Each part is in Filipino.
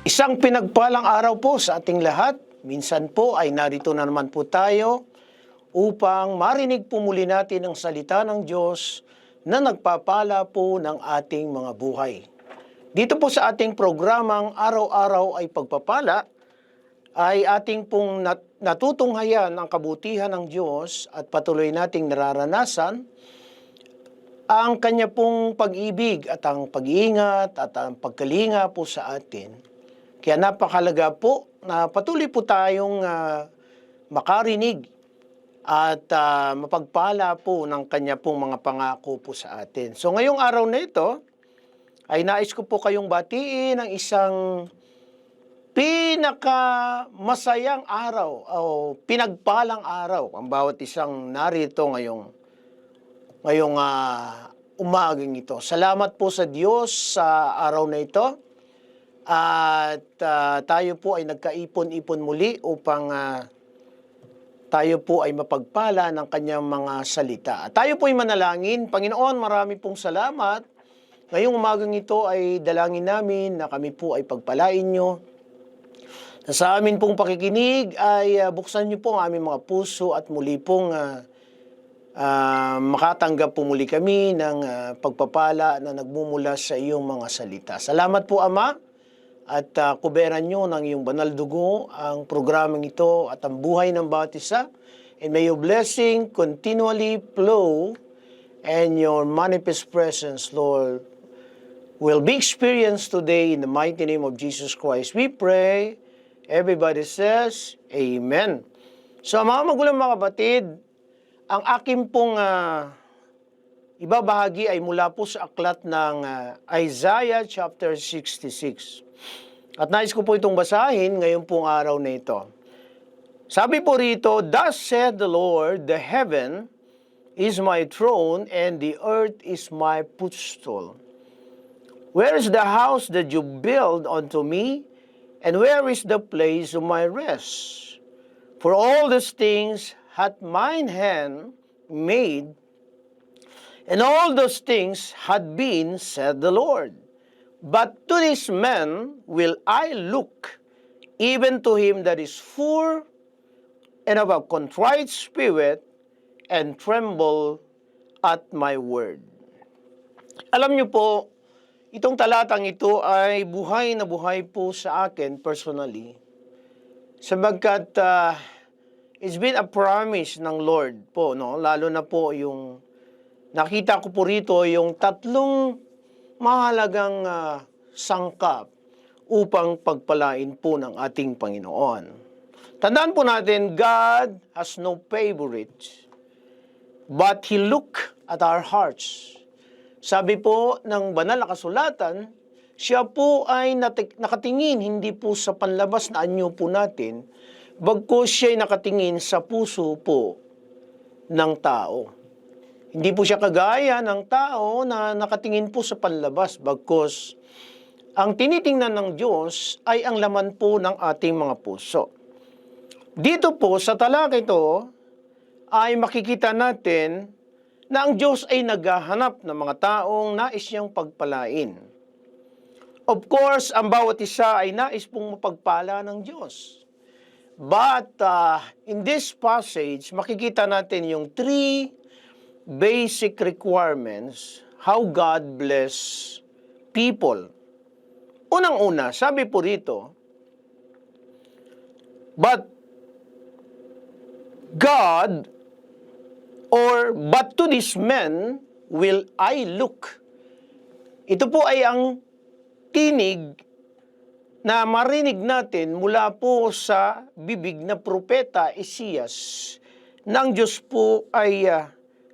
Isang pinagpalang araw po sa ating lahat. Minsan po ay narito na naman po tayo upang marinig po muli natin ang salita ng Diyos na nagpapala po ng ating mga buhay. Dito po sa ating programang Araw-Araw ay Pagpapala, ay ating pong natutunghayan ang kabutihan ng Diyos at patuloy nating nararanasan ang Kanya pong pag-ibig at ang pag-iingat at ang pagkalinga po sa atin. Kaya napakalaga po na patuloy po tayong makarinig at mapagpala po ng Kanya pong mga pangako po sa atin. So ngayong araw na ito, ay nais ko po kayong batiin ng isang pinakamasayang araw o pinagpalang araw. Ang bawat isang narito ngayong umagang ito. Salamat po sa Diyos sa araw na ito. At tayo po ay nagkaipon-ipon muli upang tayo po ay mapagpala ng Kanyang mga salita. At tayo po ay manalangin. Panginoon, marami pong salamat. Ngayong umagang ito ay dalangin namin na kami po ay pagpalain nyo. Na sa amin pong pakikinig ay buksan nyo po ang aming mga puso at muli pong makatanggap po muli kami ng pagpapala na nagmumula sa iyong mga salita. Salamat po, Ama. At kuberan nyo ng iyong banal dugo ang programang ito at ang buhay ng bawat isa. And may your blessing continually flow and your manifest presence, Lord, will be experienced today in the mighty name of Jesus Christ. We pray. Everybody says, Amen. So mga magulang mga kapatid, ang aking pong ibabahagi ay mula po sa aklat ng Isaiah chapter 66. At nais ko po itong basahin ngayon pong araw na ito. Sabi po rito, Thus said the Lord, the heaven is my throne and the earth is my footstool. Where is the house that you build unto me, and where is the place of my rest? For all these things hath mine hand made, and all those things had been, said the Lord. But to this man will I look, even to him that is poor and of a contrite spirit, and tremble at my word. Alam niyo po, itong talatang ito ay buhay na buhay po sa akin personally, sabagkat it's been a promise ng Lord po, no? Lalo na po yung nakita ko po rito yung tatlong mahalagang sangkap upang pagpalain po ng ating Panginoon. Tandaan po natin, God has no favorites, but He look at our hearts. Sabi po ng banal na kasulatan, siya po ay nakatingin hindi po sa panlabas na anyo po natin, bagkus siya ay nakatingin sa puso po ng tao. Hindi po siya kagaya ng tao na nakatingin po sa panlabas, bagkus ang tinitingnan ng Diyos ay ang laman po ng ating mga puso. Dito po sa talata ito ay makikita natin na ang Diyos ay naghahanap ng mga taong nais niyang pagpalain. Of course, ang bawat isa ay nais pong mapagpala ng Diyos. But in this passage, makikita natin yung three basic requirements how God bless people. Unang-una, sabi po rito, but to this man will I look. Ito po ay ang tinig na marinig natin mula po sa bibig na propeta Isaias nang Diyos po ay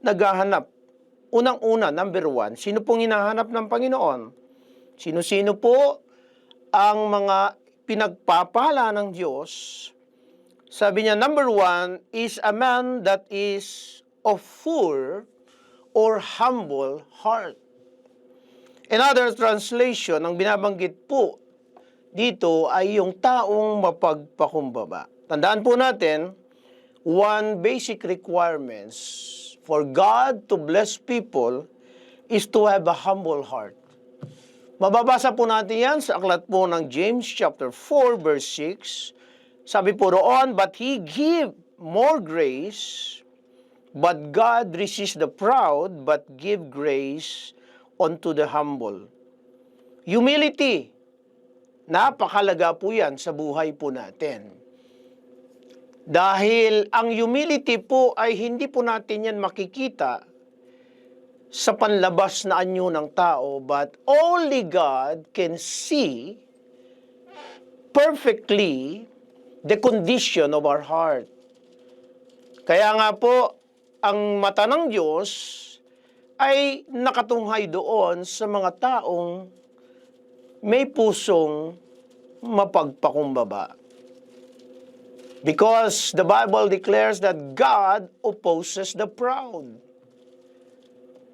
naghahanap. Unang-una, number one, sino pong hinahanap ng Panginoon? Sino-sino po ang mga pinagpapala ng Diyos? Sabi niya, number one is a man that is of poor or humble heart. Another translation, ang binabanggit po dito ay yung taong mapagpakumbaba. Tandaan po natin, one basic requirements for God to bless people is to have a humble heart. Mababasa po natin yan sa aklat po ng James chapter 4 verse 6. Sabi po roon, but He give more grace, but God resists the proud, but give grace unto the humble. Humility, napakalaga po yan sa buhay po natin. Dahil ang humility po ay hindi po natin yan makikita sa panlabas na anyo ng tao, but only God can see perfectly the condition of our heart. Kaya nga po, ang mata ng Diyos ay nakatunghay doon sa mga taong may pusong mapagpakumbaba. Because the Bible declares that God opposes the proud.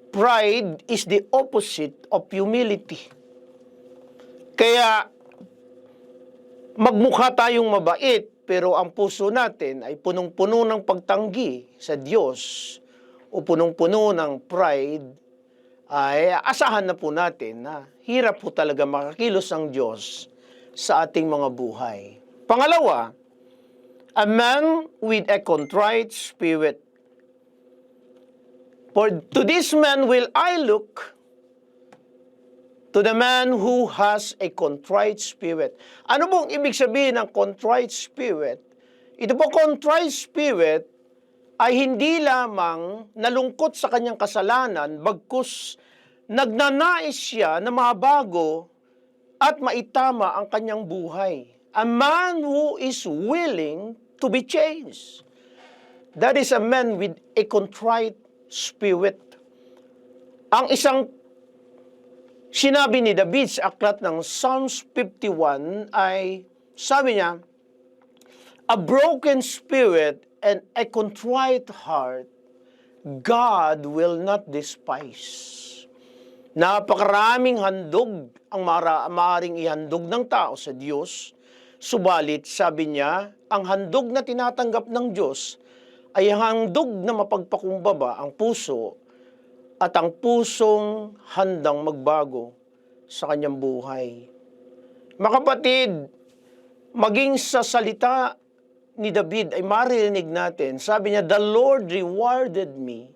Pride is the opposite of humility. Kaya, magmukha tayong mabait, pero ang puso natin ay punong-puno ng pagtanggi sa Diyos o punong-puno ng pride, ay asahan na po natin na hirap po talaga makakilos ang Diyos sa ating mga buhay. Pangalawa, a man with a contrite spirit. For to this man will I look, to the man who has a contrite spirit. Ano pong ibig sabihin ng contrite spirit? Ito po, contrite spirit ay hindi lamang nalungkot sa kanyang kasalanan, bagkus nagnanais siya na mabago at maitama ang kanyang buhay. A man who is willing to be changed. That is a man with a contrite spirit. Ang isang sinabi ni David sa aklat ng Psalms 51 ay, sabi niya, a broken spirit and a contrite heart, God will not despise. Napakaraming handog ang maaaring ihandog ng tao sa Diyos, subalit, sabi niya, ang handog na tinatanggap ng Diyos ay ang handog na mapagpakumbaba ang puso at ang pusong handang magbago sa kanyang buhay. Mga kapatid, maging sa salita ni David ay maririnig natin, sabi niya, the Lord rewarded me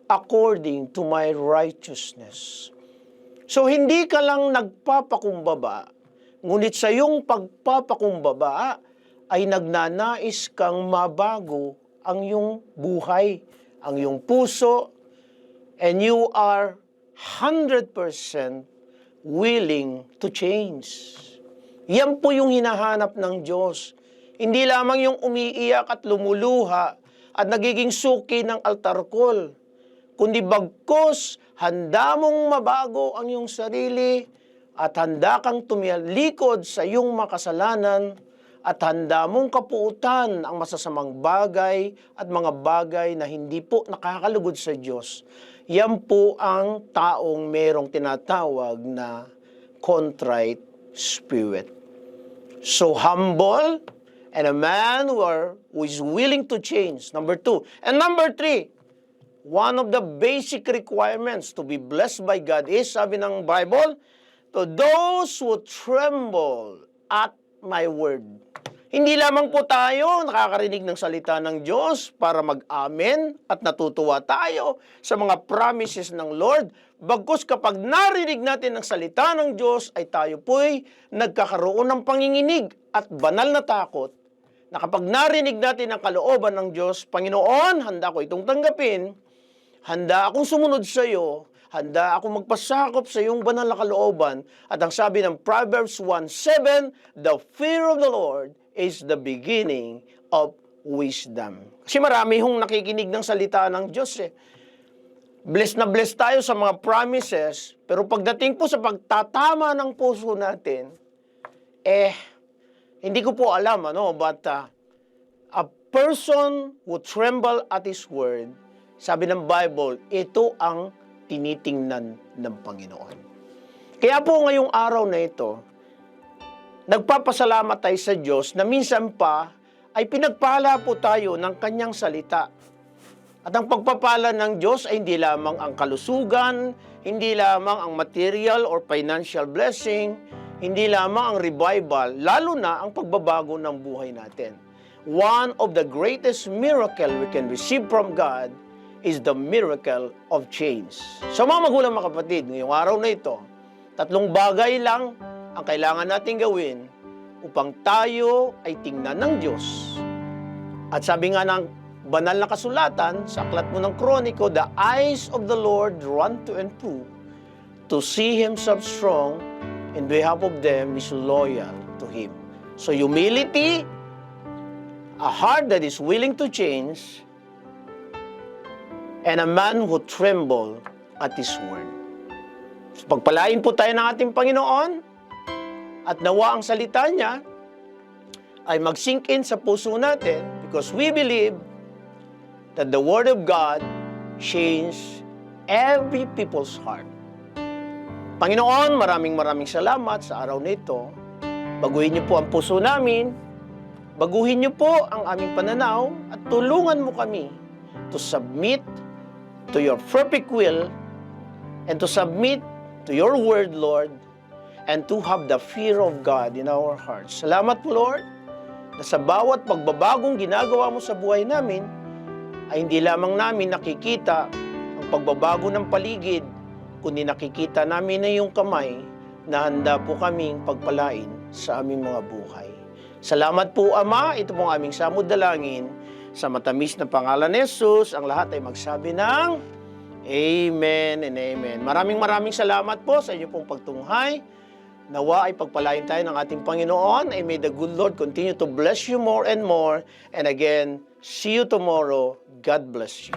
according to my righteousness. So, hindi ka lang nagpapakumbaba, ngunit sa iyong pagpapakumbaba ay nagnanais kang mabago ang iyong buhay, ang iyong puso, and you are 100% willing to change. Yan po yung hinahanap ng Diyos. Hindi lamang yung umiiyak at lumuluha at nagiging suki ng altar call, kundi bagkus, handa mong mabago ang iyong sarili at handa kang tumilikod sa iyong makasalanan at handa mong kapuutan ang masasamang bagay at mga bagay na hindi po nakakalugod sa Diyos. Yan po ang taong merong tinatawag na contrite spirit. So humble and a man who is willing to change. Number 2. And number 3, one of the basic requirements to be blessed by God is, sabi ng Bible, to those who tremble at my word. Hindi lamang po tayo nakakarinig ng salita ng Diyos para mag-amen at natutuwa tayo sa mga promises ng Lord. Bagkus kapag narinig natin ang salita ng Diyos ay tayo po'y nagkakaroon ng panginginig at banal na takot na kapag narinig natin ang kalooban ng Diyos, Panginoon, handa ko itong tanggapin, handa akong sumunod sa iyo, handa akong magpasakop sa iyong banal na kalooban. At ang sabi ng Proverbs 1:7, the fear of the Lord is the beginning of wisdom. Kasi marami hong nakikinig ng salita ng Diyos eh. Blessed na blessed tayo sa mga promises, pero pagdating po sa pagtatama ng puso natin, hindi ko po alam, but a person who tremble at His word, sabi ng Bible, ito ang tinitingnan ng Panginoon. Kaya po ngayong araw na ito, nagpapasalamat tayo sa Diyos na minsan pa ay pinagpala po tayo ng Kanyang salita. At ang pagpapala ng Diyos ay hindi lamang ang kalusugan, hindi lamang ang material or financial blessing, hindi lamang ang revival, lalo na ang pagbabago ng buhay natin. One of the greatest miracle we can receive from God is the miracle of change. Sa mga magulang, mga kapatid, ngayong araw na ito, 3 bagay lang ang kailangan natin gawin upang tayo ay tingnan ng Diyos. At sabi nga ng banal na kasulatan sa aklat mo ng Kroniko, the eyes of the Lord run to and fro to see Himself strong, in behalf of them is loyal to Him. So humility, a heart that is willing to change, and a man who tremble at His word. So pagpalain po tayo ng ating Panginoon, at nawa ang salita niya ay mag-sink in sa puso natin, because we believe that the Word of God changed every people's heart. Panginoon, maraming salamat sa araw na ito. Baguhin niyo po ang puso namin, baguhin niyo po ang aming pananaw, at tulungan mo kami to submit to your perfect will and to submit to your word, Lord, and to have the fear of God in our hearts. Salamat po, Lord, na sa bawat pagbabagong ginagawa mo sa buhay namin, ay hindi lamang namin nakikita ang pagbabago ng paligid, kundi nakikita namin na iyong kamay na handa po kaming pagpalain sa aming mga buhay. Salamat po, Ama. Ito pong aming samud dalangin. Sa matamis na pangalan ni Jesus, ang lahat ay magsabi ng Amen and Amen. Maraming salamat po sa inyo pong pagtunghay. Nawa ay pagpalain tayo ng ating Panginoon, and may the good Lord continue to bless you more and more. And again, see you tomorrow. God bless you.